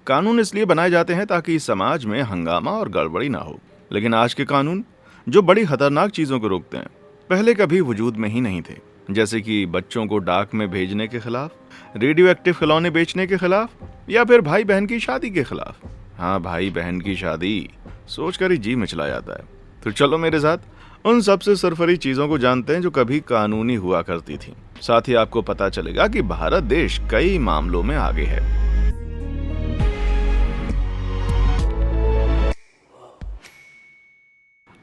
कानून इसलिए बनाए जाते हैं ताकि समाज में हंगामा और गड़बड़ी ना हो। लेकिन आज के कानून, जो बड़ी खतरनाक चीजों को रोकते हैं, पहले कभी वजूद में ही नहीं थे। जैसे कि बच्चों को डाक में भेजने के खिलाफ, रेडियो एक्टिव खिलौने बेचने के खिलाफ, या फिर भाई बहन की शादी के खिलाफ। हाँ, भाई बहन की शादी सोचकर ही जी मिचला जाता है। तो चलो मेरे साथ उन सबसे सरफरी चीजों को जानते हैं जो कभी कानूनी हुआ करती थी। साथ ही आपको पता चलेगा कि भारत देश कई मामलों में आगे है।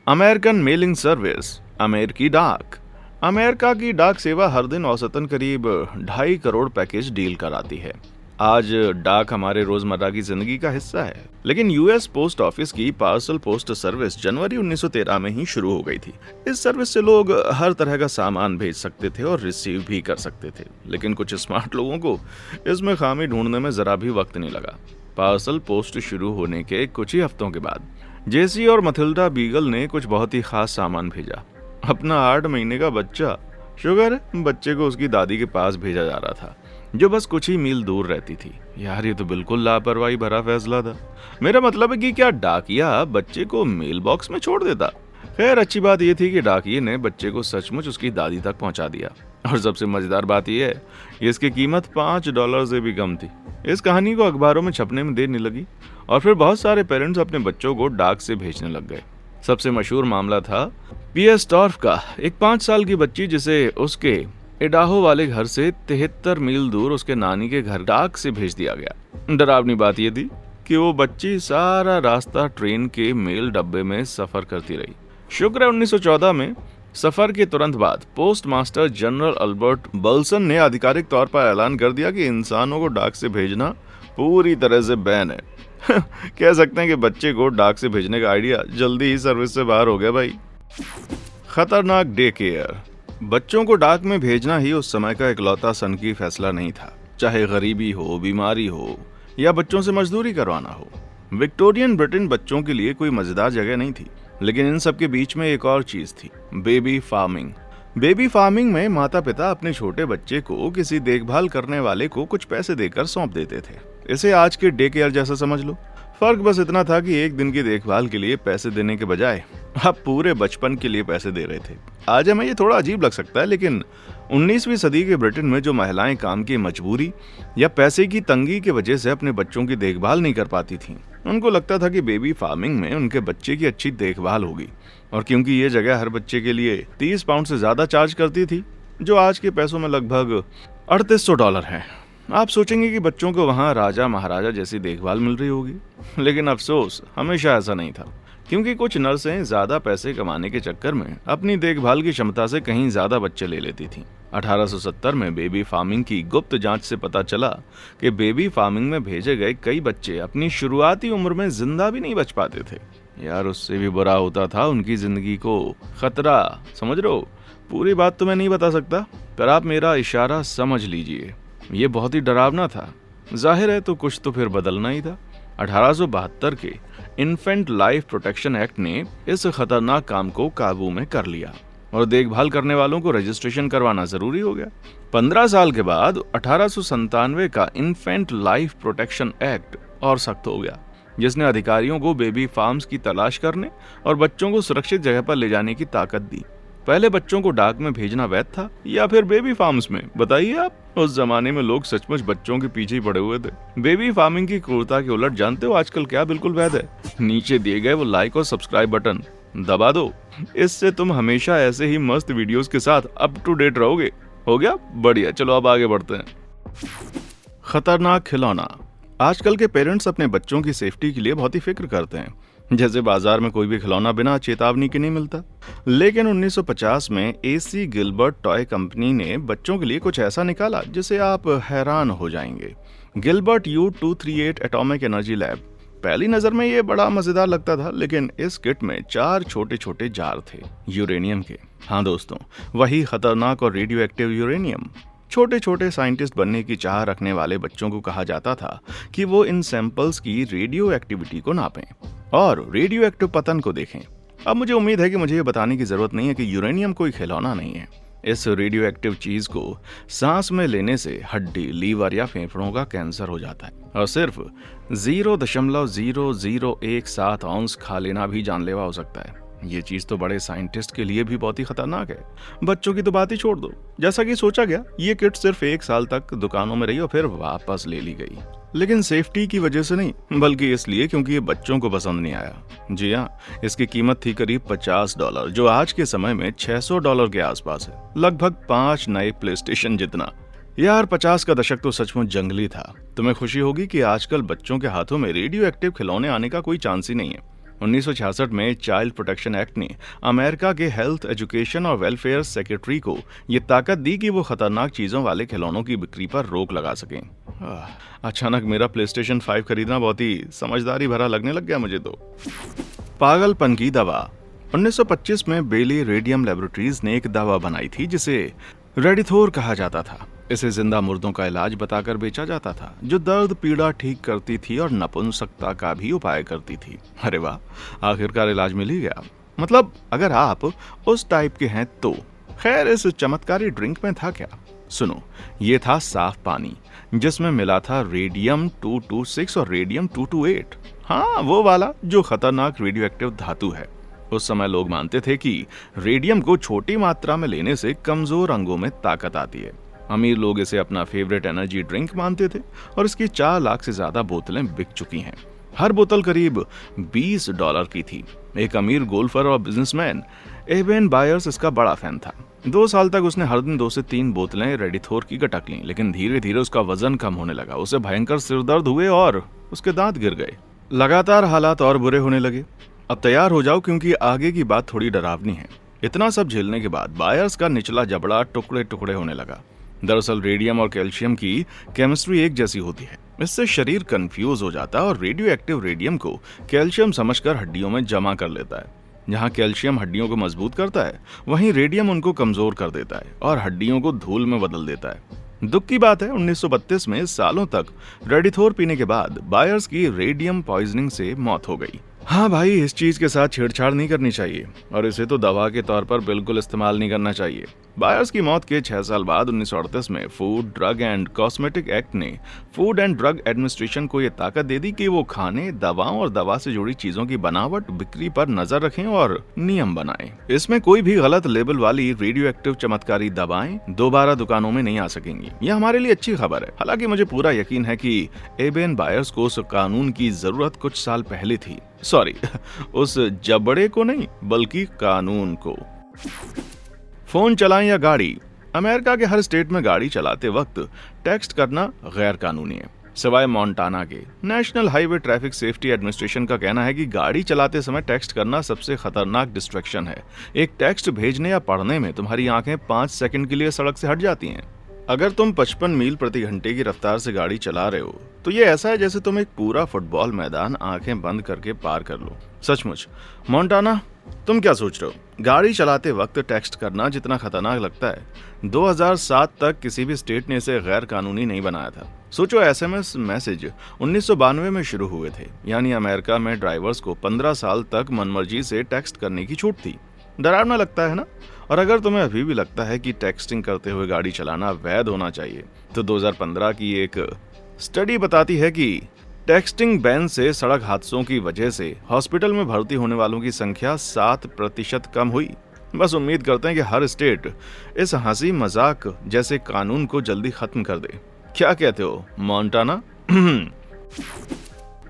अमेरिकन मेलिंग सर्विस, अमेरिकी डाक। अमेरिका की डाक सेवा हर दिन औसतन करीब 2.5 करोड़ पैकेज डील कराती है। आज डाक हमारे रोजमर्रा की जिंदगी का हिस्सा है, लेकिन यूएस पोस्ट ऑफिस की पार्सल पोस्ट सर्विस जनवरी 1913 में ही शुरू हो गई थी। इस सर्विस से लोग हर तरह का सामान भेज सकते थे और रिसीव भी कर सकते थे। लेकिन कुछ स्मार्ट लोगों को इसमें खामी ढूंढने में जरा भी वक्त नहीं लगा। पार्सल पोस्ट शुरू होने के कुछ ही हफ्तों के बाद जेसी और मथिल्डा बीगल ने कुछ बहुत ही खास सामान भेजा। अपना 8 महीने का बच्चा, शुगर है बच्चे को उसकी दादी के पास भेजा जा रहा था, जो बस कुछ ही मील दूर रहती थी। यार, ये तो बिल्कुल लापरवाही भरा फैसला था। मेरा मतलब है कि क्या डाकिया बच्चे को मेल बॉक्स में छोड़ देता? खैर, अच्छी बात यह थी कि डाकिये ने बच्चे को सचमुच उसकी दादी तक पहुंचा दिया। और सबसे मजेदार बात यह है कि इसकी कीमत $5 से भी कम थी। इस कहानी को अखबारों में छपने में देर नहीं लगी और फिर बहुत सारे पेरेंट्स अपने बच्चों को डाक से भेजने लग गए। सबसे मशहूर मामला था पीएस टॉर्फ का, एक 5 साल की बच्ची जिसे उसके इडाहो वाले घर से 73 मील दूर उसके नानी के घर डाक से भेज दिया गया। डरावनी बात यह थी कि वो बच्ची सारा रास्ता ट्रेन के मेल डब्बे में सफर करती रही। शुक्र है 1914 में सफर के तुरंत बाद post master general Albert Balsan ने आधिकारिक तौर पर ऐलान कर दिया कि इंसानों को डाक से भेजना पूरी तरह से बैन है। कह सकते हैं कि बच्चे को डाक से भेजने का आइडिया जल्दी ही सर्विस से बाहर हो गया भाई। खतरनाक डे केयर। बच्चों को डाक में भेजना ही उस समय का इकलौता सनकी फैसला नहीं था। चाहे गरीबी हो, बीमारी हो या बच्चों से मजदूरी करवाना हो, विक्टोरियन ब्रिटेन बच्चों के लिए कोई मजेदार जगह नहीं थी। लेकिन इन सब के बीच में एक और चीज थी, बेबी फार्मिंग। बेबी फार्मिंग में माता पिता अपने छोटे बच्चे को किसी देखभाल करने वाले को कुछ पैसे देकर सौंप देते थे। इसे आज के डे केयर जैसा समझ लो। फर्क बस इतना था कि एक दिन की देखभाल के लिए पैसे देने के बजाय आप पूरे बचपन के लिए पैसे दे रहे थे। आज हमें ये थोड़ा अजीब लग सकता है, लेकिन 19वीं सदी के ब्रिटेन में जो महिलाएं काम की मजबूरी या पैसे की तंगी की वजह से अपने बच्चों की देखभाल नहीं कर पाती थीं, उनको लगता था कि बेबी फार्मिंग में उनके बच्चे की अच्छी देखभाल होगी। और क्योंकि ये जगह हर बच्चे के लिए 30 पाउंड से ज्यादा चार्ज करती थी, जो आज के पैसों में लगभग $3800 है, आप सोचेंगे कि बच्चों को वहाँ राजा महाराजा जैसी देखभाल मिल रही होगी। लेकिन अफसोस, हमेशा ऐसा नहीं था, क्योंकि कुछ नर्सें ज्यादा पैसे कमाने के चक्कर में अपनी देखभाल की क्षमता से कहीं ज्यादा बच्चे ले लेती थीं। 1870 में बेबी फार्मिंग की गुप्त जांच से पता चला कि बेबी फार्मिंग में भेजे गए कई बच्चे अपनी शुरुआती उम्र में जिंदा भी नहीं बच पाते थे। यार, उससे भी बुरा होता था उनकी जिंदगी को खतरा। समझ रहे हो? पूरी बात तो मैं नहीं बता सकता, पर आप मेरा इशारा समझ लीजिए। ये बहुत ही डरावना था। जाहिर है तो कुछ तो फिर बदलना ही था। 1872 के इन्फेंट लाइफ प्रोटेक्शन एक्ट ने इस खतरनाक काम को काबू में कर लिया और देखभाल करने वालों को रजिस्ट्रेशन करवाना जरूरी हो गया। 15 साल के बाद 1897 का इन्फेंट लाइफ प्रोटेक्शन एक्ट और सख्त हो गया, जिसने अधिकारियों को बेबी फार्म्स की तलाश करने और बच्चों को सुरक्षित जगह पर ले जाने की ताकत दी। पहले बच्चों को डाक में भेजना वैध था या फिर बेबी फार्म्स में? बताइए आप। उस जमाने में लोग सचमुच बच्चों के पीछे ही पड़े हुए थे। बेबी फार्मिंग की क्रूरता के उलट जानते हो आजकल क्या बिल्कुल वैध है? नीचे दिए गए वो लाइक और सब्सक्राइब बटन दबा दो। इससे तुम हमेशा ऐसे ही मस्त वीडियोस के साथ अप टू डेट रहोगे। हो गया? बढ़िया, चलो अब आगे बढ़ते हैं। खतरनाक खिलौना। आजकल के पेरेंट्स अपने बच्चों की सेफ्टी के लिए बहुत ही फिक्र करते हैं। जैसे बाजार में कोई भी खिलौना बिना चेतावनी के नहीं मिलता। लेकिन 1950 में एसी गिलबर्ट टॉय कंपनी ने बच्चों के लिए कुछ ऐसा निकाला जिसे आप हैरान हो जाएंगे। Gilbert U238 atomic energy lab. पहली नजर में ये बड़ा मजेदार लगता था, लेकिन इस किट में 4 छोटे छोटे जार थे यूरेनियम के। हाँ दोस्तों, वही खतरनाक और रेडियो एक्टिव यूरेनियम। छोटे छोटे साइंटिस्ट बनने की चाह रखने वाले बच्चों को कहा जाता था कि वो इन सैंपल्स की रेडियो एक्टिविटी को नापें और रेडियो एक्टिव पतन को देखें। अब मुझे उम्मीद है कि मुझे ये बताने की जरूरत नहीं है कि यूरेनियम कोई खिलौना नहीं है। इस रेडियो एक्टिव चीज को सांस में लेने से हड्डी, लीवर या फेफड़ों का कैंसर हो जाता है और सिर्फ 0.0017 ऑunce खा लेना भी जानलेवा हो सकता है। ये चीज तो बड़े साइंटिस्ट के लिए भी बहुत ही खतरनाक है। बच्चों की तो बात ही छोड़ दो। जैसा कि सोचा गया, ये किट सिर्फ 1 साल तक दुकानों में रही और फिर वापस ले ली गई, लेकिन सेफ्टी की वजह से नहीं, बल्कि इसलिए क्योंकि ये बच्चों को पसंद नहीं आया। जी हाँ, इसकी कीमत थी करीब $50, जो आज के समय में $600 के आसपास है, लगभग 5 नए प्ले स्टेशन जितना। यार 50 का दशक तो सचमुच जंगली था। तुम्हें खुशी होगी कि आजकल बच्चों के हाथों में रेडियो एक्टिव खिलौने आने का कोई चांस ही नहीं है। 1966 में चाइल्ड प्रोटेक्शन एक्ट ने अमेरिका के हेल्थ, एजुकेशन और वेलफेयर सेक्रेटरी को ये ताकत दी कि वो खतरनाक चीजों वाले खिलौनों की बिक्री पर रोक लगा सकें। अचानक मेरा प्लेस्टेशन 5 खरीदना बहुत ही समझदारी भरा लगने लग गया मुझे तो। पागलपन की दवा। 1925 में बेली रेडियम लेबोरेटरीज ने एक दवा बनाई थी जिसे रेडिथोर कहा जाता था। इसे जिंदा मुर्दों का इलाज बताकर बेचा जाता था, जो दर्द पीड़ा ठीक करती थी और नपुंसकता का भी उपाय करती थी। अरे वाह, आखिरकार इलाज मिल ही गया। मतलब अगर आप उस टाइप के हैं तो। खैर, इस चमत्कारी ड्रिंक में था क्या? सुनो, ये था साफ पानी जिसमें मिला था रेडियम 226 और रेडियम 228। हाँ, वो वाला जो खतरनाक रेडियो एक्टिव धातु है। उस समय लोग मानते थे कि रेडियम को छोटी मात्रा में लेने से कमजोर अंगों में ताकत आती है। अमीर लोग इसे अपना फेवरेट एनर्जी ड्रिंक मानते थे और इसकी 4 लाख से ज्यादा बोतलें बिक चुकी हैं। हर बोतल करीब $20 की थी। एक अमीर गोल्फर और बिजनेसमैन एबेन बायर्स इसका बड़ा फैन था। 2 साल तक उसने हर दिन 2 से 3 बोतलें रेडिथोर की गटक लीं, लेकिन धीरे धीरे उसका वजन कम होने लगा। उसे भयंकर सिरदर्द हुए और उसके दांत गिर गए। लगातार हालात और बुरे होने लगे। अब तैयार हो जाओ, क्योंकि आगे की बात थोड़ी डरावनी है। इतना सब झेलने के बाद बायर्स का निचला जबड़ा टुकड़े टुकड़े होने लगा। दरअसल रेडियम और कैल्शियम की केमिस्ट्री एक जैसी होती है। इससे शरीर कंफ्यूज हो जाता है और रेडियो एक्टिव रेडियम को कैल्शियम समझकर हड्डियों में जमा कर लेता है। जहां कैल्शियम हड्डियों को मजबूत करता है, वहीं रेडियम उनको कमजोर कर देता है और हड्डियों को धूल में बदल देता है। दुख की बात है, 1932 में सालों तक रेडिथोर पीने के बाद बायर्स की रेडियम पॉइजनिंग से मौत हो गई। हाँ भाई, इस चीज के साथ छेड़छाड़ नहीं करनी चाहिए और इसे तो दवा के तौर पर बिल्कुल इस्तेमाल नहीं करना चाहिए। बायर्स की मौत के 6 साल बाद 1938 में food, drug and cosmetic act ने फूड एंड ड्रग एडमिनिस्ट्रेशन को यह ताकत दे दी कि वो खाने, दवाओं और दवा से जुड़ी चीजों की बनावट, बिक्री पर नजर रखें और नियम बनाएं। इसमें कोई भी गलत लेबल वाली रेडियो एक्टिव चमत्कारी दवाएं दोबारा दुकानों में नहीं आ सकेंगी। यह हमारे लिए अच्छी खबर है। हालांकि मुझे पूरा यकीन है कि एबेन बायर्स को उस कानून की जरूरत कुछ साल पहले थी। सॉरी, उस जबड़े को नहीं, बल्कि कानून को। फोन चलाएं या गाड़ी। अमेरिका के हर स्टेट में गाड़ी चलाते वक्त टेक्स्ट करना गैर कानूनी है, सिवाय मोंटाना के। National highway traffic safety administration का कहना है कि गाड़ी चलाते समय टेक्स्ट करना सबसे खतरनाक डिस्ट्रैक्शन है। एक टेक्स्ट भेजने या पढ़ने में तुम्हारी आंखें 5 सेकंड के लिए सड़क से हट जाती हैं। अगर तुम 55 मील प्रति घंटे की रफ्तार से गाड़ी चला रहे हो तो ये ऐसा है जैसे तुम एक पूरा फुटबॉल मैदान आंखें बंद करके पार कर लो। सचमुच। मोंटाना, तुम क्या सोच रहे हो? गाड़ी चलाते वक्त टेक्स्ट करना जितना खतरनाक लगता है, 2007 तक किसी भी स्टेट ने इसे गैर कानूनी नहीं बनाया था। सोचो, एसएमएस मैसेज 1992 में शुरू हुए थे, यानी अमेरिका में ड्राइवर्स को 15 साल तक मनमर्जी से टेक्स्ट करने की छूट थी। डरावना लगता है ना? और अगर तुम्हें अभी भी लगता है कि टेक्स्टिंग करते हुए गाड़ी चलाना वैध होना चाहिए, तो 2015 की एक स्टडी बताती है कि टेक्स्टिंग बैन से सड़क हादसों की वजह से हॉस्पिटल में भर्ती होने वालों की संख्या 7% कम हुई। बस उम्मीद करते हैं कि हर स्टेट इस हंसी मजाक जैसे कानून को जल्दी खत्म कर दे। क्या कहते हो, मोंटाना?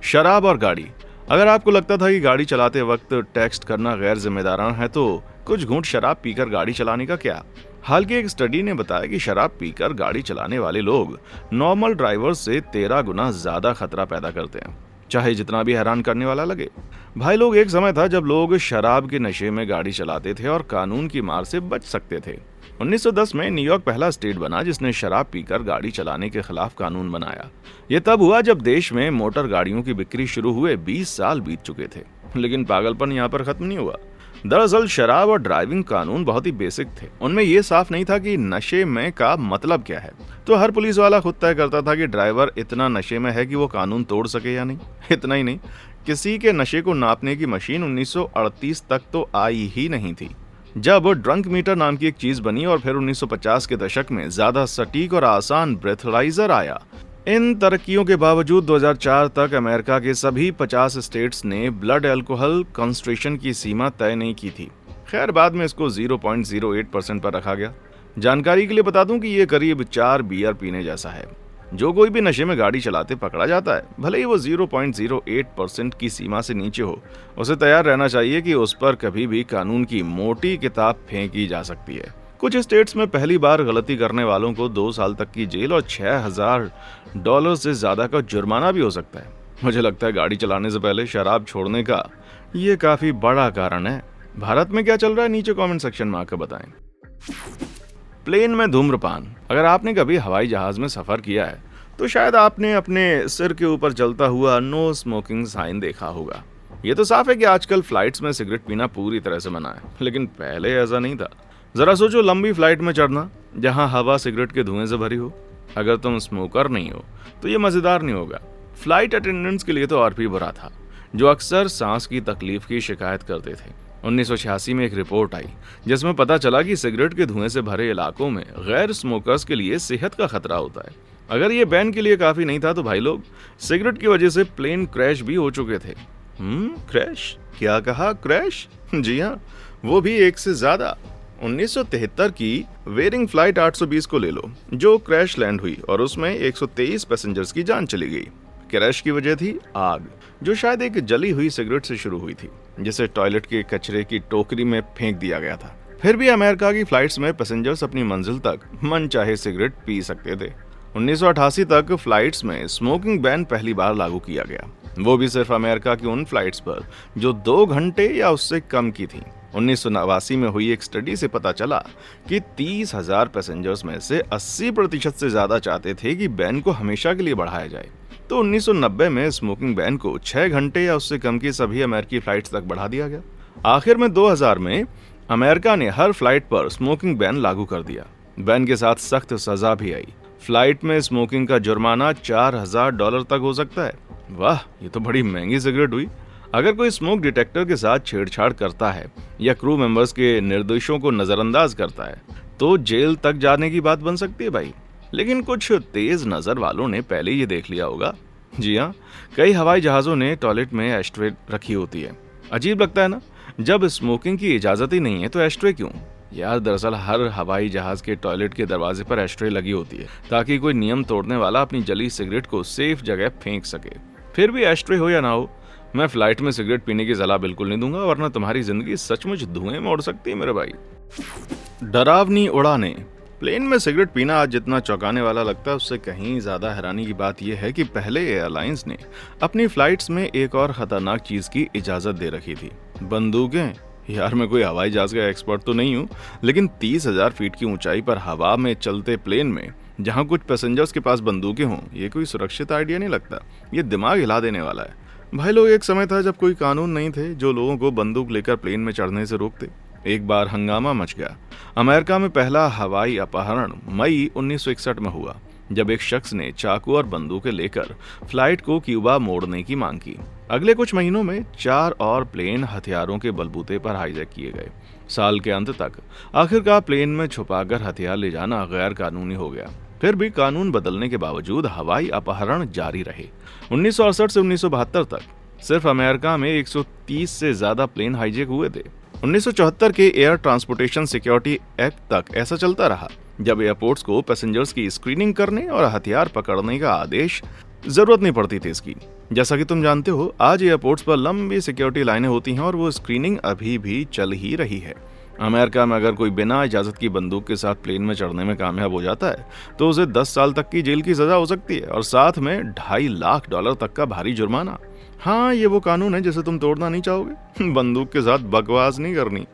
शराब और गाड़ी। अगर आपको लगता था कि गाड़ी चलाते वक्त टेक्स्ट करना गैर जिम्मेदाराना है, तो कुछ घूंट शराब पीकर गाड़ी चलाने का क्या? हाल की एक स्टडी ने बताया कि शराब पीकर गाड़ी चलाने वाले लोग नॉर्मल ड्राइवर्स से 13 गुना ज्यादा खतरा पैदा करते हैं, चाहे जितना भी हैरान करने वाला लगे। भाई लोग, एक समय था जब लोग शराब के नशे में गाड़ी चलाते थे और कानून की मार से बच सकते थे। 1910 में न्यूयॉर्क पहला स्टेट बना जिसने शराब पीकर गाड़ी चलाने के खिलाफ कानून बनाया। यह तब हुआ जब देश में मोटर गाड़ियों की बिक्री शुरू हुए 20 साल बीत चुके थे। लेकिन पागलपन यहाँ पर खत्म नहीं हुआ। दरअसल शराब और ड्राइविंग कानून बहुत ही बेसिक थे। उनमें यह साफ नहीं था कि नशे में का मतलब क्या है। तो हर पुलिस वाला खुद तय करता था कि ड्राइवर इतना नशे में है कि वो कानून तोड़ सके या नहीं। इतना ही नहीं, किसी के नशे को नापने की मशीन 1938 तक तो आई ही नहीं थी। जब ड्रंक मीटर नाम की एक चीज बनी और फिर 1950 के दशक में ज्यादा सटीक और आसान ब्रेथलाइजर आया। इन तरक्कियों के बावजूद 2004 तक अमेरिका के सभी 50 स्टेट्स ने ब्लड अल्कोहल कंसंट्रेशन की सीमा तय नहीं की थी। खैर, बाद में इसको 0.08% पर रखा गया। जानकारी के लिए बता दूं कि ये करीब 4 बियर पीने जैसा है। जो कोई भी नशे में गाड़ी चलाते पकड़ा जाता है, भले ही वो 0.08% की सीमा से नीचे हो, उसे तैयार रहना चाहिए कि उस पर कभी भी कानून की मोटी किताब फेंकी जा सकती है। कुछ स्टेट्स में पहली बार गलती करने वालों को 2 साल तक की जेल और $6,000 से ज्यादा का जुर्माना भी हो सकता है। मुझे लगता है गाड़ी चलाने से पहले शराब छोड़ने का ये काफी बड़ा कारण है। भारत में क्या चल रहा है, नीचे कमेंट सेक्शन में आकर बताएं। प्लेन में धूम्रपान। अगर आपने कभी हवाई जहाज में सफर किया है तो शायद आपने अपने सिर के ऊपर चलता हुआ नो स्मोकिंग साइन देखा होगा। ये तो साफ है कि आजकल फ्लाइट्स में सिगरेट पीना पूरी तरह से मना है, लेकिन पहले ऐसा नहीं था। जरा सोचो, लंबी फ्लाइट में चढ़ना जहां हवा सिगरेट के धुएं से भरी हो। अगर तुम स्मोकर नहीं हो तो ये मजेदार नहीं होगा। फ्लाइट अटेंडेंट्स के लिए तो और भी बुरा था, जो अक्सर सांस की तकलीफ की शिकायत करते थे। 1986 में एक रिपोर्ट आई जिसमें पता चला कि सिगरेट के धुएं से भरे इलाकों में गैर स्मोकर्स के लिए सेहत का खतरा होता है। अगर ये बैन के लिए काफी नहीं था तो भाई लोग, सिगरेट की वजह से प्लेन क्रैश भी हो चुके थे। क्रैश? क्या कहा, क्रैश? जी हाँ, वो भी एक से ज्यादा। 1973 की वेरिंग फ्लाइट 820 को ले लो, जो क्रैश लैंड हुई और उसमें 123 पैसेंजर्स की जान चली गई। क्रैश की वजह थी आग, जो शायद एक जली हुई सिगरेट से शुरू हुई थी, जिसे टॉयलेट के कचरे की टोकरी में फेंक दिया गया था। फिर भी अमेरिका की फ्लाइट्स में पैसेंजर्स अपनी मंजिल तक मन चाहे सिगरेट पी सकते थे। 1988 तक फ्लाइट्स में स्मोकिंग बैन पहली बार लागू किया गया, वो भी सिर्फ अमेरिका की उन फ्लाइट्स पर जो 2 घंटे या उससे कम की थी। 1989 में हुई एक स्टडी से पता चला कि 30,000 पैसेंजर्स में से 80% से ज्यादा चाहते थे कि बैन को हमेशा के लिए बढ़ाया जाए। तो 1990 में स्मोकिंग बैन को 6 घंटे या उससे कम की सभी अमेरिकी फ्लाइट्स तक बढ़ा दिया गया। आखिर में 2000 में अमेरिका ने हर फ्लाइट पर स्मोकिंग बैन लागू कर दिया। बैन के साथ सख्त सजा भी आई। फ्लाइट में स्मोकिंग का जुर्माना $4,000 तक हो सकता है। वाह, ये तो बड़ी महंगी सिगरेट हुई। अगर कोई स्मोक डिटेक्टर के साथ छेड़छाड़ करता है या क्रू मेंबर्स के निर्देशों को नजरअंदाज करता है तो जेल तक जाने की बात बन सकती है भाई। लेकिन कुछ तेज नजर वालों ने पहले ये देख लिया होगा। जी हाँ, कई हवाई जहाजों ने टॉयलेट में एस्ट्रे रखी होती है। अजीब लगता है ना, जब स्मोकिंग की इजाजत ही नहीं है तो एस्ट्रे क्यों? यार, दरअसल हर हवाई जहाज के टॉयलेट के दरवाजे पर एस्ट्रे लगी होती है ताकि कोई नियम तोड़ने वाला अपनी जली सिगरेट को सेफ जगह फेंक सके। फिर भी एस्ट्रे हो या ना हो, मैं फ्लाइट में सिगरेट पीने की सलाह बिल्कुल नहीं दूंगा, वरना तुम्हारी जिंदगी सचमुच धुएं में उड़ सकती है मेरे भाई। डरावनी उड़ाने। प्लेन में सिगरेट पीना आज जितना चौंकाने वाला लगता है, उससे कहीं ज्यादा हैरानी की बात यह है कि पहले एयरलाइंस ने अपनी फ्लाइट्स में एक और खतरनाक चीज की इजाजत दे रखी थी, बंदूकें। यार, मैं कोई हवाई जहाज का एक्सपर्ट तो नहीं हूँ, लेकिन 30,000 फीट की ऊंचाई पर हवा में चलते प्लेन में जहाँ कुछ पैसेंजर्स के पास बंदूकें हों, ये कोई सुरक्षित आइडिया नहीं लगता। ये दिमाग हिला देने वाला है भाई लोग। एक समय था जब कोई कानून नहीं थे जो लोगों को बंदूक लेकर प्लेन में चढ़ने से रोकते। एक बार हंगामा मच गया। अमेरिका में पहला हवाई अपहरण मई 1961 में हुआ, जब एक शख्स ने चाकू और बंदूकें लेकर फ्लाइट को क्यूबा मोड़ने की मांग की। अगले कुछ महीनों में 4 और प्लेन हथियारों के बलबूते पर हाईजैक किए गए। साल के अंत तक आखिरकार प्लेन में छुपाकर हथियार ले जाना गैर कानूनी हो गया। फिर भी कानून बदलने के बावजूद हवाई अपहरण जारी रहे। 1968 से 1972 तक सिर्फ अमेरिका में 130 से ज्यादा प्लेन हाईजैक हुए थे। 1974 के एयर ट्रांसपोर्टेशन सिक्योरिटी एक्ट तक ऐसा चलता रहा, जब एयरपोर्ट्स को पैसेंजर्स की स्क्रीनिंग करने और हथियार पकड़ने का आदेश जरूरत नहीं पड़ती थी इसकी। जैसा कि तुम जानते हो, आज एयरपोर्ट्स पर लंबी सिक्योरिटी लाइनें होती हैं और वो स्क्रीनिंग अभी भी चल ही रही है। अमेरिका में अगर कोई बिना इजाजत की बंदूक के साथ प्लेन में चढ़ने में कामयाब हो जाता है तो उसे 10 साल तक की जेल की सजा हो सकती है और साथ में $2.5 लाख तक का भारी जुर्माना। हाँ, ये वो कानून है जिसे तुम तोड़ना नहीं चाहोगे। बंदूक के साथ बकवास नहीं करनी।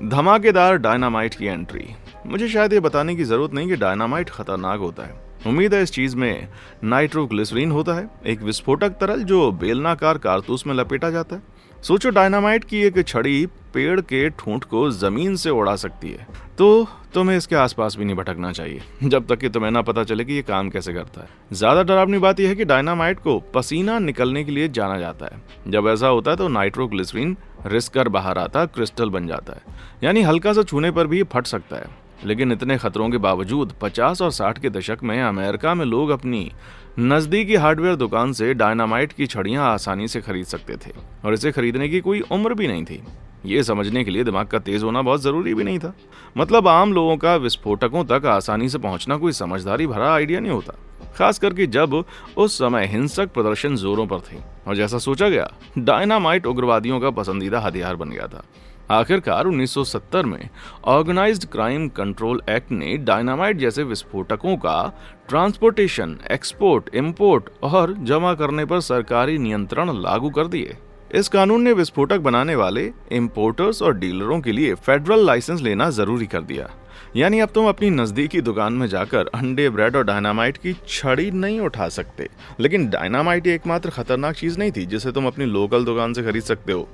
धमाकेदार डायनामाइट की एंट्री। मुझे शायद ये बताने की जरूरत नहीं कि डायनामाइट खतरनाक होता है। उम्मीद है इस चीज में नाइट्रोग्लिसरीन होता है, एक विस्फोटक तरल जो बेलनाकार कारतूस में लपेटा जाता है। सोचो, डायनामाइट की एक छड़ी पेड़ के ठूंठ को जमीन से उड़ा सकती है, तो तुम्हें इसके आसपास भी नहीं भटकना चाहिए जब तक कि तुम्हें ना पता चले कि ये काम कैसे करता है। ज्यादा डरावनी बात यह है कि डायनामाइट को पसीना निकलने के लिए जाना जाता है। जब ऐसा होता है तो नाइट्रोग्लिसरीन रिसकर बाहर आता क्रिस्टल बन जाता है, यानी हल्का सा छूने पर भी ये फट सकता है। लेकिन इतने खतरों के बावजूद 50 और 60 के दशक में अमेरिका में लोग अपनी नजदीकी हार्डवेयर दुकान से डायनामाइट की छड़ियां आसानी से खरीद सकते थे, और इसे खरीदने की कोई उम्र भी नहीं थी। ये समझने के लिए दिमाग का तेज होना बहुत जरूरी भी नहीं था। मतलब आम लोगों का विस्फोटकों तक आसानी से पहुंचना कोई समझदारी भरा आइडिया नहीं होता, खास करके जब उस समय हिंसक प्रदर्शन जोरों पर थे और जैसा सोचा गया डायनामाइट उग्रवादियों का पसंदीदा हथियार बन गया था। आखिरकार 1970 में ऑर्गेनाइज्ड क्राइम कंट्रोल एक्ट ने डायनामाइट जैसे विस्फोटकों का ट्रांसपोर्टेशन, एक्सपोर्ट, इंपोर्ट और जमा करने पर सरकारी नियंत्रण लागू कर दिए। इस कानून ने विस्फोटक बनाने वाले इंपोर्टर्स और डीलरों के लिए फेडरल लाइसेंस लेना जरूरी कर दिया। यानी अब तुम अपनी नजदीकी दुकान में जाकर अंडे, ब्रेड और डायनामाइट की छड़ी नहीं उठा सकते। लेकिन डायनामाइट एकमात्र खतरनाक चीज नहीं थी जिसे तुम अपनी लोकल दुकान से खरीद सकते हो।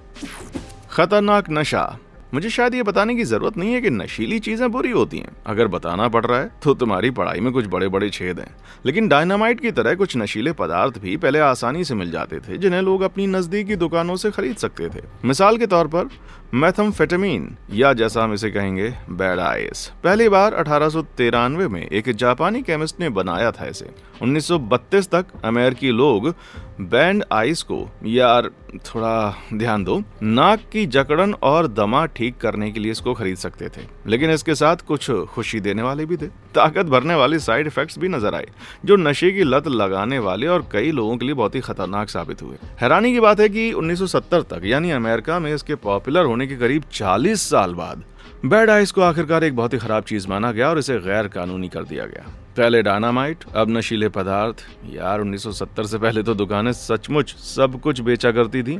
खतरनाक नशा। मुझे शायद ये बताने की जरूरत नहीं है कि नशीली चीजें बुरी होती हैं। अगर बताना पड़ रहा है तो तुम्हारी पढ़ाई में कुछ बड़े बड़े छेद हैं। लेकिन डायनामाइट की तरह कुछ नशीले पदार्थ भी पहले आसानी से मिल जाते थे, जिन्हें लोग अपनी नजदीकी दुकानों से खरीद सकते थे। मिसाल के तौर पर मेथाम्फेटामिन, या जैसा हम इसे कहेंगे बैड आइस, पहली बार 1893 में एक जापानी केमिस्ट ने बनाया था इसे। 1932 तक अमेरिकी लोग बैंड आइस को, यार थोड़ा ध्यान दो, नाक की जकड़न और दमा ठीक करने के लिए इसको खरीद सकते थे। लेकिन इसके साथ कुछ खुशी देने वाले भी थे। ताकत भरने वाले साइड इफेक्ट्स भी नजर आए, जो नशे की लत लगाने वाले और कई लोगों के लिए बहुत ही खतरनाक साबित हुए। हैरानी की बात है कि 1970 तक, यानी अमेरिका में इसके पॉपुलर होने के करीब 40 साल बाद, बैड आइस को आखिरकार एक बहुत ही खराब चीज माना गया और इसे गैर कानूनी कर दिया गया। पहले डायनामाइट, अब नशीले पदार्थ। यार 1970 से पहले तो दुकानें सचमुच सब कुछ बेचा करती थी।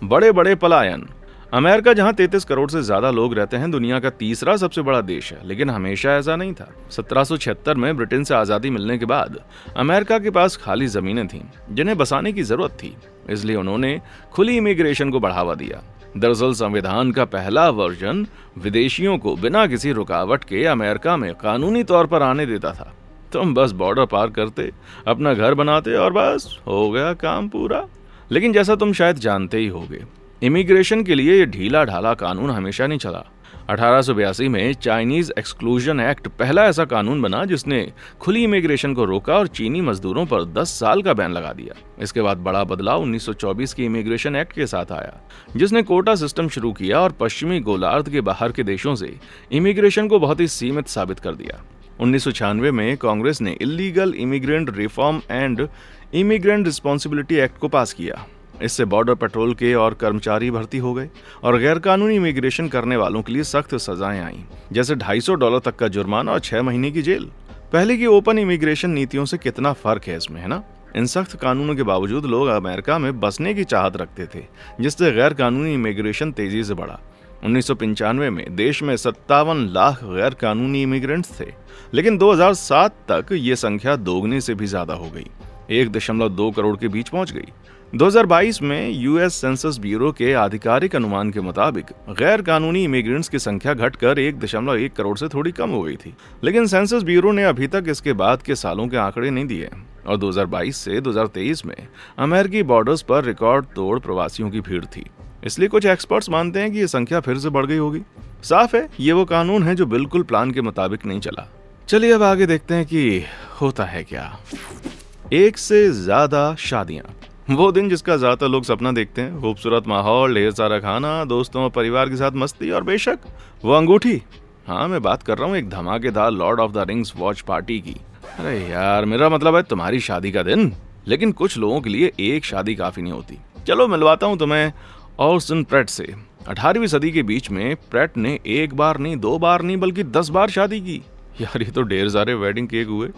बड़े बड़े पलायन। अमेरिका, जहां 33 करोड़ से ज्यादा लोग रहते हैं, दुनिया का तीसरा सबसे बड़ा देश है, लेकिन हमेशा ऐसा नहीं था। 1776 में ब्रिटेन से आजादी मिलने के बाद अमेरिका के पास खाली जमीनें थीं जिन्हें बसाने की जरूरत थी, इसलिए उन्होंने खुली इमिग्रेशन को बढ़ावा दिया। दरअसल संविधान का पहला वर्जन विदेशियों को बिना किसी रुकावट के अमेरिका में कानूनी तौर पर आने देता था। तुम बस बॉर्डर पार करते, अपना घर बनाते और बस हो गया काम पूरा। लेकिन जैसा तुम शायद जानते ही होगे, इमिग्रेशन के लिए ये ढीला ढाला कानून हमेशा नहीं चला। 1882 में चाइनीज एक्सक्लूजन एक्ट पहला ऐसा कानून बना जिसने खुली इमिग्रेशन को रोका और चीनी मजदूरों पर 10 साल का बैन लगा दिया। इसके बाद बड़ा बदलाव 1924 के इमिग्रेशन एक्ट के साथ आया, जिसने कोटा सिस्टम शुरू किया और पश्चिमी गोलार्ध के बाहर के देशों से इमिग्रेशन को बहुत ही सीमित साबित कर दिया। 1996 में कांग्रेस ने illegal immigrant reform and immigrant responsibility act को पास किया। इससे बॉर्डर पेट्रोल के और कर्मचारी भर्ती हो गए और गैरकानूनी इमिग्रेशन करने वालों के लिए सख्त सजाएं आईं, जैसे $250 तक का जुर्माना और 6 महीने की जेल। पहले की ओपन इमिग्रेशन नीतियों से कितना फर्क है इसमें, है ना? इन सख्त कानूनों के बावजूद लोग अमेरिका में बसने की चाहत रखते थे, जिससे गैर कानूनी इमिग्रेशन तेजी से बढ़ा। 1995 में देश में 57 लाख गैर कानूनी इमिग्रेंट्स थे, लेकिन 2007 तक ये संख्या दोगुने से भी ज्यादा हो गई, 1.2 करोड़ के बीच पहुंच गई। 2022 में यूएस सेंसस ब्यूरो के आधिकारिक अनुमान के मुताबिक गैर कानूनी इमिग्रेंट्स की संख्या घटकर 1.1 करोड़ से थोड़ी कम हो गई थी। लेकिन सेंसस ब्यूरो ने अभी तक इसके बाद के सालों के आंकड़े नहीं दिए और 2022 से 2023 में अमेरिकी बॉर्डर्स पर रिकॉर्ड तोड़ प्रवासियों की भीड़ थी। इसलिए कुछ एक्सपर्ट्स मानते हैं कि ये संख्या फिर से बढ़ गई होगी। साफ है, ये वो कानून है जो बिल्कुल प्लान के मुताबिक नहीं चला। चलिए अब आगे देखते हैं कि होता है क्या। एक से ज्यादा शादियां, वो दिन जिसका ज्यादातर लोग सपना देखते हैं। खूबसूरत माहौल, ढेर सारा खाना, दोस्तों और परिवार के साथ मस्ती और बेशक वो अंगूठी। हाँ, मैं बात कर रहा हूँ एक धमाकेदार Lord of the rings watch party की। अरे यार, मेरा मतलब है तुम्हारी शादी का दिन। लेकिन कुछ लोगों के लिए एक शादी काफी नहीं होती। चलो मिलवाता हूँ तुम्हें ऑर्सन प्रेट से। 18वीं सदी के बीच में प्रेट ने एक बार नहीं, 2 बार नहीं, बल्कि 10 बार शादी की। यार, ये तो ढेर सारे वेडिंग केक हुए।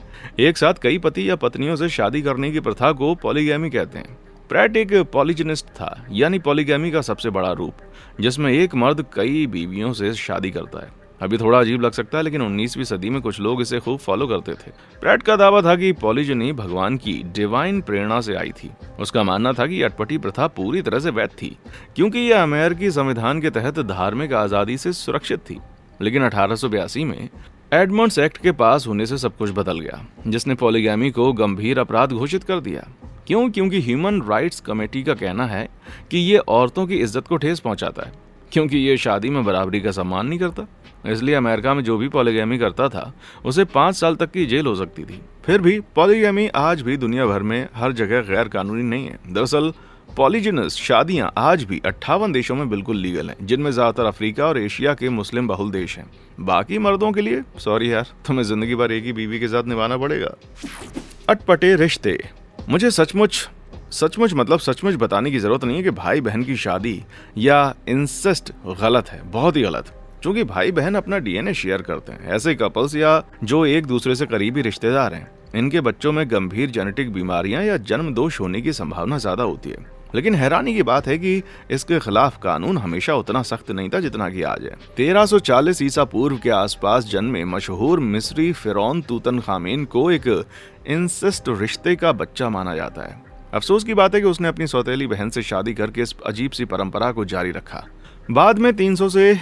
एक साथ कई पति या पत्नियों से शादी करने की प्रथा को पॉलीगैमी कहते हैं। प्रेट एक पॉलीजिनिस्ट था, यानी पॉलीगैमी का सबसे बड़ा रूप, जिसमें एक मर्द कई बीवियों से शादी करता है। अभी थोड़ा अजीब लग सकता है, लेकिन 19वीं सदी में कुछ लोग इसे खूब फॉलो करते थे। प्रेट का दावा था कि पॉलीजिनी भगवान की डिवाइन प्रेरणा से आई थी। उसका मानना था कि अटपटी प्रथा पूरी तरह से वैध थी, क्योंकि यह अमेरिकी संविधान के तहत धार्मिक आजादी से सुरक्षित थी। लेकिन 1882 में एडमंड्स एक्ट के पास होने से सब कुछ बदल गया, जिसने पॉलीगैमी को गंभीर अपराध घोषित कर दिया। क्यों? क्योंकि ह्यूमन राइट्स कमेटी का कहना है कि ये औरतों की इज्जत को ठेस पहुंचाता है, क्योंकि ये शादी में बराबरी का सम्मान नहीं करता। इसलिए अमेरिका में जो भी पॉलीगैमी करता था उसे 5 साल तक की जेल हो सकती थी। फिर भी पॉलीगैमी आज भी दुनिया भर में हर जगह गैर कानूनी नहीं है। दरअसल पॉलीजिनस शादियां आज भी 58 देशों में बिल्कुल लीगल हैं, जिनमें ज्यादातर अफ्रीका और एशिया के मुस्लिम बहुल देश हैं। बाकी मर्दों के लिए सॉरी यार, तुम्हें जिंदगी भर एक ही बीवी के साथ निभाना पड़ेगा। अटपटे रिश्ते। मुझे सचमुच बताने की जरूरत नहीं है कि भाई बहन की शादी या इंसेस्ट गलत है, बहुत ही गलत। क्योंकि भाई बहन अपना डीएनए शेयर करते हैं। ऐसे कपल्स या जो एक दूसरे से करीबी रिश्तेदार हैं, इनके बच्चों में गंभीर जेनेटिक बीमारियां या जन्म दोष होने की संभावना ज्यादा होती है। लेकिन हैरानी की बात है कि इसके खिलाफ कानून हमेशा उतना सख्त नहीं था जितना कि आज है। 1340 ईसा पूर्व के आसपास जन्मे मशहूर मिस्री फिरौन तूतनखामेन को एक इंसेस्ट रिश्ते का बच्चा माना जाता है। अफसोस की बात है कि उसने अपनी सौतेली बहन से शादी करके इस अजीब सी परंपरा को जारी रखा। बाद में 300 से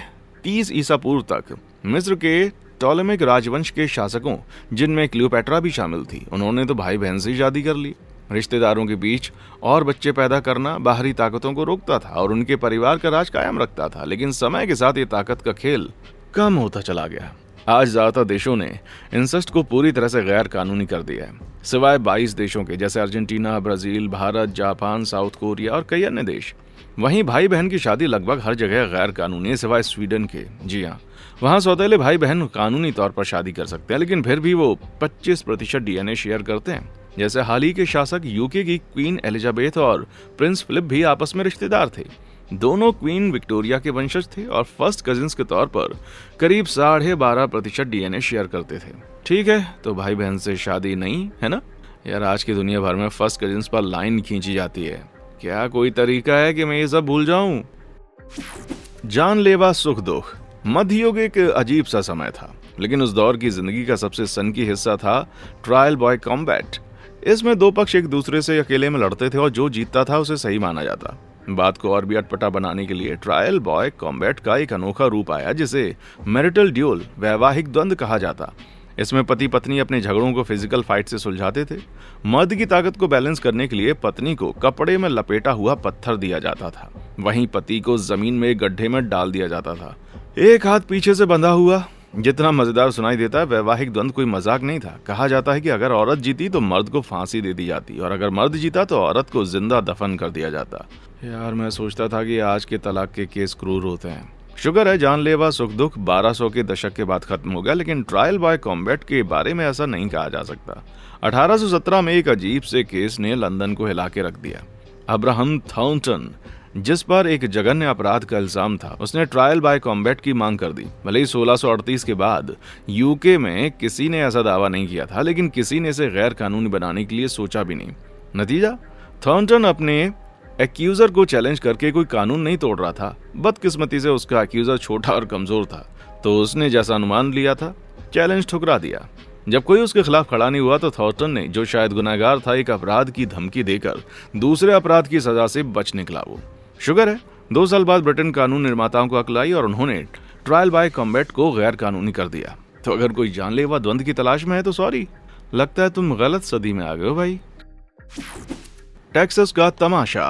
30 ईसा पूर्व तक मिस्र के टॉलेमिक राजवंश के शासकों, जिनमें क्लियोपेट्रा भी शामिल थी, उन्होंने तो भाई बहन से ही शादी कर ली। रिश्तेदारों के बीच और बच्चे पैदा करना बाहरी ताकतों को रोकता था और उनके परिवार का राज कायम रखता था। लेकिन समय के साथ ये ताकत का खेल कम होता चला गया। आज ज्यादातर देशों ने इंसेस्ट को पूरी तरह से गैर कानूनी कर दिया है, सिवाय 22 देशों के, जैसे Argentina, Brazil, Bharat, Japan, south Korea और कई अन्य देश। वहीं भाई बहन की शादी लगभग हर जगह गैर कानूनी है, सिवाय स्वीडन के। जी हाँ, वहाँ सौतेले भाई बहन कानूनी तौर पर शादी कर सकते हैं, लेकिन फिर भी वो 25% डीएनए शेयर करते हैं। जैसे हाल ही के शासक यूके की क्वीन एलिजाबेथ और प्रिंस फिलिप भी आपस में रिश्तेदार थे। दोनों क्वीन विक्टोरिया के वंशज थे और फर्स्ट कजिन्स के तौर पर करीब 12.5% डीएनए शेयर करते थे। ठीक है, तो भाई बहन से शादी नहीं है ना यार। आज की दुनिया भर में फर्स्ट कजिन्स पर लाइन खींची जाती है। क्या कोई तरीका है कि मैं ये सब भूल जाऊं? जानलेवा सुख दुख। मध्ययुग एक अजीब सा समय था, लेकिन उस दौर की जिंदगी का सबसे सनकी हिस्सा था ट्रायल बॉय कॉम्बैट। इसमें दो पक्ष एक दूसरे से अकेले में लड़ते थे और जो जीतता था उसे सही माना जाता। बात को और भी अटपटा बनाने के लिए ट्रायल बॉय कॉम्बैट का एक अनोखा रूप आया, जिसे मैरिटल ड्यूल, वैवाहिक द्वंद्व कहा जाता। इसमें पति पत्नी अपने झगड़ों को फिजिकल फाइट से सुलझाते थे। मर्द की ताकत को बैलेंस करने के लिए पत्नी को कपड़े में लपेटा हुआ पत्थर दिया जाता था, वहीं पति को जमीन में एक गड्ढे में डाल दिया जाता था, एक हाथ पीछे से बंधा हुआ। जितना मजेदार सुनाई देता है, वैवाहिक द्वंद्व कोई मजाक नहीं था। कहा जाता है कि अगर औरत जीती तो मर्द को फांसी दे दी जाती और अगर मर्द जीता तो औरत को जिंदा दफन कर दिया जाता। यार, मैं सोचता था कि आज के तलाक के केस क्रूर होते हैं। शुक्र है जानलेवा सुख दुख 1200 के दशक के बाद खत्म हो गया, लेकिन ट्रायल बॉय कॉम्बैट के बारे में ऐसा नहीं कहा जा सकता। 1817 में एक अजीब से केस ने लंदन को हिला के रख दिया। अब्राहम थाउंटन, जिस पर एक जघन्य अपराध का इल्जाम था, उसने ट्रायल बाय कॉम्बैट की मांग कर दी। भले ही 1638 के बाद यूके में किसी ने ऐसा दावा नहीं किया था, लेकिन किसी ने इसे गैर कानूनी बनाने के लिए सोचा भी नहीं। नतीजा, थाउंटन अपने एक्यूजर को चैलेंज करके कोई कानून नहीं तोड़ रहा था। बदकिस्मती से उसका एक्यूजर छोटा और कमजोर था, तो उसने जैसा अनुमान लिया था चैलेंज ठुकरा दिया। जब कोई उसके खिलाफ खड़ा नहीं हुआ तो थाउंटन ने, जो शायद गुनहगार था, एक अपराध की धमकी देकर दूसरे अपराध की सजा से बच निकला। वो शुक्र है 2 साल बाद ब्रिटेन कानून निर्माताओं को अक्ल आई और उन्होंने ट्रायल बाय कॉम्बैट को गैर कानूनी कर दिया। तो अगर कोई जानलेवा द्वंद्व की तलाश में है तो सॉरी, लगता है तुम गलत सदी में आ गए हो भाई। टेक्सास का तमाशा।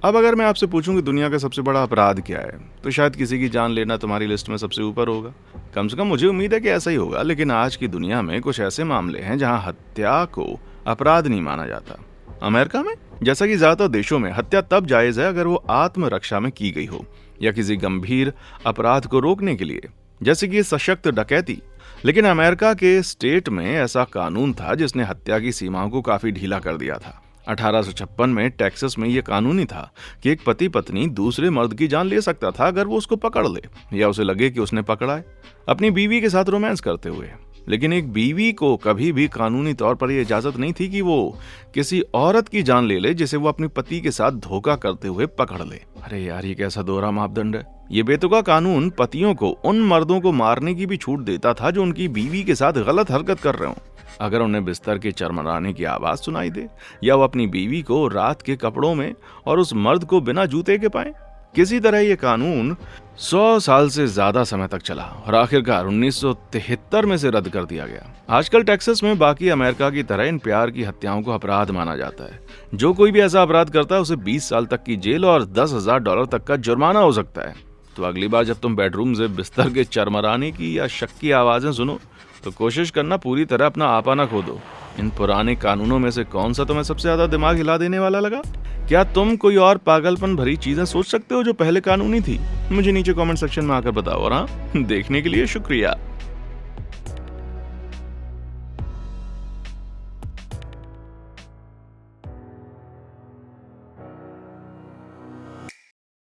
अब अगर मैं आपसे पूछूं कि दुनिया का सबसे बड़ा अपराध क्या है, तो शायद किसी की जान लेना तुम्हारी लिस्ट में सबसे ऊपर होगा। कम से कम मुझे उम्मीद है कि ऐसा ही होगा। लेकिन आज की दुनिया में कुछ ऐसे मामले हैं जहां हत्या को अपराध नहीं माना जाता। अमेरिका में, जैसा कि ज्यादातर देशों में, हत्या तब जायज है अगर वो आत्मरक्षा में की गई हो या किसी गंभीर अपराध को रोकने के लिए, जैसे कि सशक्त डकैती। लेकिन अमेरिका के स्टेट में ऐसा कानून था जिसने हत्या की सीमाओं को काफी ढीला कर दिया था। 1856 में टेक्सास में यह कानूनी था कि एक पति पत्नी दूसरे मर्द की जान ले सकता था अगर वो उसको पकड़ ले या उसे लगे कि उसने पकड़ा है अपनी बीवी के साथ रोमांस करते हुए। लेकिन एक बीवी को कभी भी कानूनी तौर पर यह इजाजत नहीं थी कि वो किसी औरत की जान ले ले जिसे वो अपने पति के साथ धोखा करते हुए पकड़ ले। अरे यार, ये कैसा दोहरा मापदंड है। ये बेतुका कानून पतियों को उन मर्दों को मारने की भी छूट देता था जो उनकी बीवी के साथ गलत हरकत कर रहे हो, अगर उन्हें बिस्तर के चरमराने की आवाज सुनाई दे या वो अपनी बीवी को रात के कपड़ों में और उस मर्द को बिना जूते के पाए। किसी तरह ये कानून 100 साल से ज्यादा समय तक चला और आखिरकार 1973 में से रद्द कर दिया गया। आजकल टेक्सास में बाकी अमेरिका की तरह इन प्यार की हत्याओं को अपराध माना जाता है। जो कोई भी ऐसा अपराध करता है उसे 20 साल तक की जेल और $10,000 तक का जुर्माना हो सकता है। तो अगली बार जब तुम बेडरूम से बिस्तर के चरमराने की या शक की आवाजें सुनो तो कोशिश करना पूरी तरह अपना आपा ना खो दो। इन पुराने कानूनों में से कौन सा तुम्हें सबसे ज्यादा दिमाग हिला देने वाला लगा? क्या तुम कोई और पागलपन भरी चीजें सोच सकते हो जो पहले कानूनी थी? मुझे नीचे कमेंट सेक्शन में आकर बताओ। और हाँ, देखने के लिए शुक्रिया।